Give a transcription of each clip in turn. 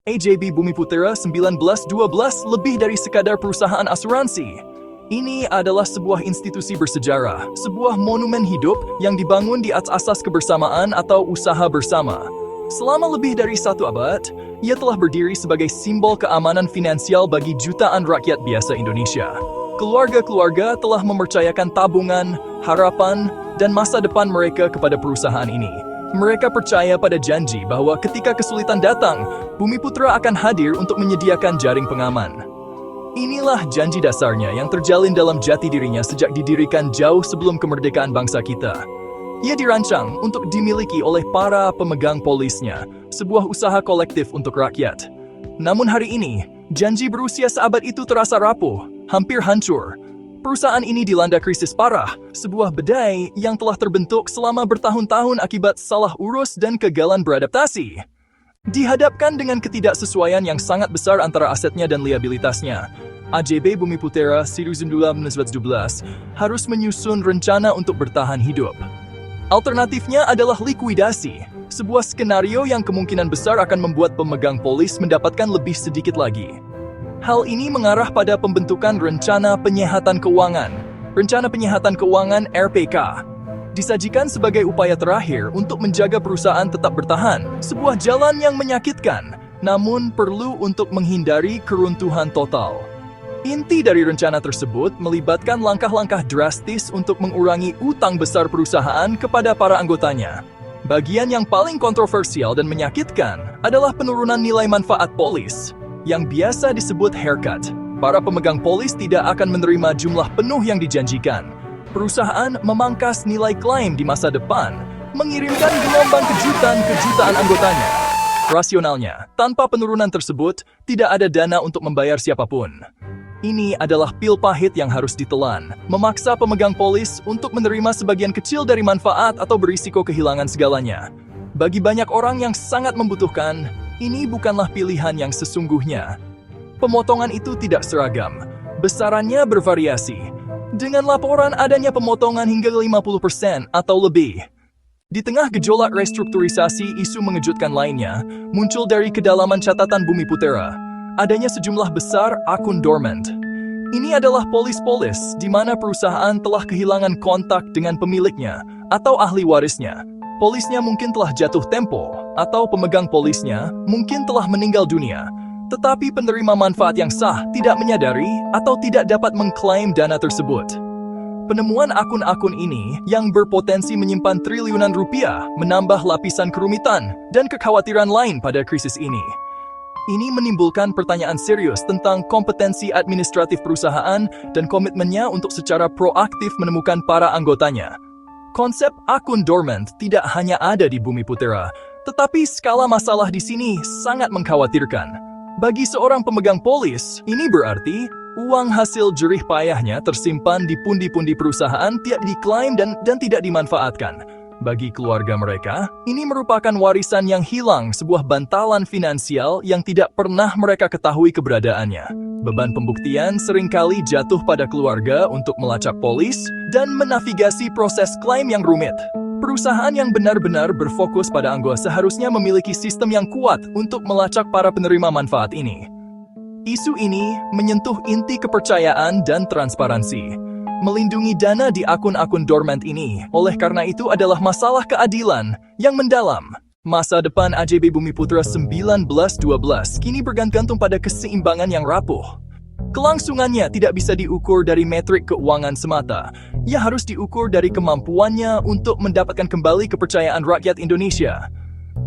AJB Bumi Putera 1912 lebih dari sekadar perusahaan asuransi. Ini adalah sebuah institusi bersejarah, sebuah monumen hidup yang dibangun di atas asas kebersamaan atau usaha bersama. Selama lebih dari 1 abad, ia telah berdiri sebagai simbol keamanan finansial bagi jutaan rakyat biasa Indonesia. Keluarga-keluarga telah mempercayakan tabungan, harapan, dan masa depan mereka kepada perusahaan ini. Mereka percaya pada janji bahwa ketika kesulitan datang, Bumi Putera akan hadir untuk menyediakan jaring pengaman. Inilah janji dasarnya yang terjalin dalam jati dirinya sejak didirikan jauh sebelum kemerdekaan bangsa kita. Ia dirancang untuk dimiliki oleh para pemegang polisnya, sebuah usaha kolektif untuk rakyat. Namun hari ini, janji berusia seabad itu terasa rapuh, hampir hancur. Perusahaan ini dilanda krisis parah, sebuah bedai yang telah terbentuk selama bertahun-tahun akibat salah urus dan kegagalan beradaptasi. Dihadapkan dengan ketidaksesuaian yang sangat besar antara asetnya dan liabilitasnya, AJB Bumi Putera 1912 harus menyusun rencana untuk bertahan hidup. Alternatifnya adalah likuidasi, sebuah skenario yang kemungkinan besar akan membuat pemegang polis mendapatkan lebih sedikit lagi. Hal ini mengarah pada pembentukan Rencana Penyehatan Keuangan, Rencana Penyehatan Keuangan RPK. Disajikan sebagai upaya terakhir untuk menjaga perusahaan tetap bertahan, sebuah jalan yang menyakitkan, namun perlu untuk menghindari keruntuhan total. Inti dari rencana tersebut melibatkan langkah-langkah drastis untuk mengurangi utang besar perusahaan kepada para anggotanya. Bagian yang paling kontroversial dan menyakitkan adalah penurunan nilai manfaat polis, yang biasa disebut haircut. Para pemegang polis tidak akan menerima jumlah penuh yang dijanjikan. Perusahaan memangkas nilai klaim di masa depan, mengirimkan gelombang kejutan ke jutaan anggotanya. Rasionalnya, tanpa penurunan tersebut, tidak ada dana untuk membayar siapapun. Ini adalah pil pahit yang harus ditelan, memaksa pemegang polis untuk menerima sebagian kecil dari manfaat atau berisiko kehilangan segalanya. Bagi banyak orang yang sangat membutuhkan, ini bukanlah pilihan yang sesungguhnya. Pemotongan itu tidak seragam, besarannya bervariasi, dengan laporan adanya pemotongan hingga 50% atau lebih. Di tengah gejolak restrukturisasi, isu mengejutkan lainnya muncul dari kedalaman catatan Bumi Putera. Adanya sejumlah besar akun dormant. Ini adalah polis-polis di mana perusahaan telah kehilangan kontak dengan pemiliknya atau ahli warisnya. Polisnya mungkin telah jatuh tempo, atau pemegang polisnya mungkin telah meninggal dunia. Tetapi penerima manfaat yang sah tidak menyadari atau tidak dapat mengklaim dana tersebut. Penemuan akun-akun ini yang berpotensi menyimpan triliunan rupiah menambah lapisan kerumitan dan kekhawatiran lain pada krisis ini. Ini menimbulkan pertanyaan serius tentang kompetensi administratif perusahaan dan komitmennya untuk secara proaktif menemukan para anggotanya. Konsep akun dormant tidak hanya ada di Bumi Putera, tetapi skala masalah di sini sangat mengkhawatirkan. Bagi seorang pemegang polis, ini berarti uang hasil jerih payahnya tersimpan di pundi-pundi perusahaan tidak diklaim dan tidak dimanfaatkan. Bagi keluarga mereka, ini merupakan warisan yang hilang, sebuah bantalan finansial yang tidak pernah mereka ketahui keberadaannya. Beban pembuktian seringkali jatuh pada keluarga untuk melacak polis dan menavigasi proses klaim yang rumit. Perusahaan yang benar-benar berfokus pada anggota seharusnya memiliki sistem yang kuat untuk melacak para penerima manfaat ini. Isu ini menyentuh inti kepercayaan dan transparansi. Melindungi dana di akun-akun dormant ini, oleh karena itu adalah masalah keadilan yang mendalam. Masa depan AJB Bumi Putera 1912 kini bergantung pada keseimbangan yang rapuh. Kelangsungannya tidak bisa diukur dari metrik keuangan semata. Ia harus diukur dari kemampuannya untuk mendapatkan kembali kepercayaan rakyat Indonesia.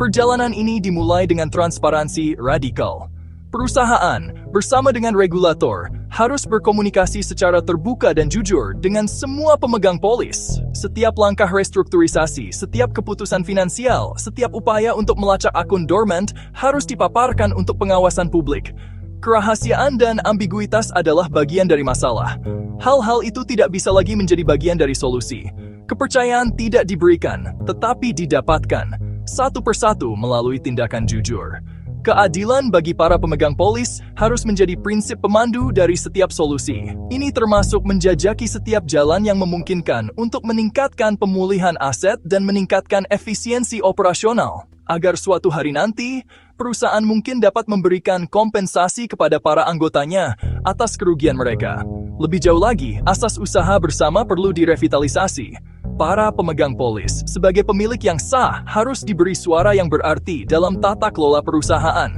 Perjalanan ini dimulai dengan transparansi radikal. Perusahaan, bersama dengan regulator, harus berkomunikasi secara terbuka dan jujur dengan semua pemegang polis. Setiap langkah restrukturisasi, setiap keputusan finansial, setiap upaya untuk melacak akun dormant harus dipaparkan untuk pengawasan publik. Kerahasiaan dan ambiguitas adalah bagian dari masalah. Hal-hal itu tidak bisa lagi menjadi bagian dari solusi. Kepercayaan tidak diberikan, tetapi didapatkan, satu persatu melalui tindakan jujur. Keadilan bagi para pemegang polis harus menjadi prinsip pemandu dari setiap solusi. Ini termasuk menjajaki setiap jalan yang memungkinkan untuk meningkatkan pemulihan aset dan meningkatkan efisiensi operasional. agar suatu hari nanti, perusahaan mungkin dapat memberikan kompensasi kepada para anggotanya atas kerugian mereka. Lebih jauh lagi, asas usaha bersama perlu direvitalisasi. Para pemegang polis, sebagai pemilik yang sah, harus diberi suara yang berarti dalam tata kelola perusahaan.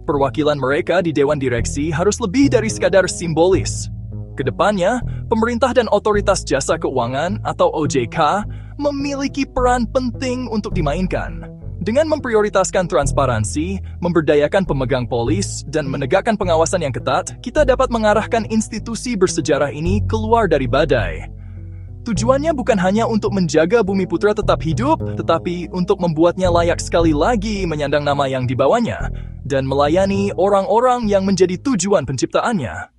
Perwakilan mereka di Dewan Direksi harus lebih dari sekadar simbolis. Kedepannya, pemerintah dan otoritas jasa keuangan atau OJK memiliki peran penting untuk dimainkan. Dengan memprioritaskan transparansi, memberdayakan pemegang polis, dan menegakkan pengawasan yang ketat, kita dapat mengarahkan institusi bersejarah ini keluar dari badai. Tujuannya bukan hanya untuk menjaga Bumi Putra tetap hidup, tetapi untuk membuatnya layak sekali lagi menyandang nama yang dibawanya, dan melayani orang-orang yang menjadi tujuan penciptaannya.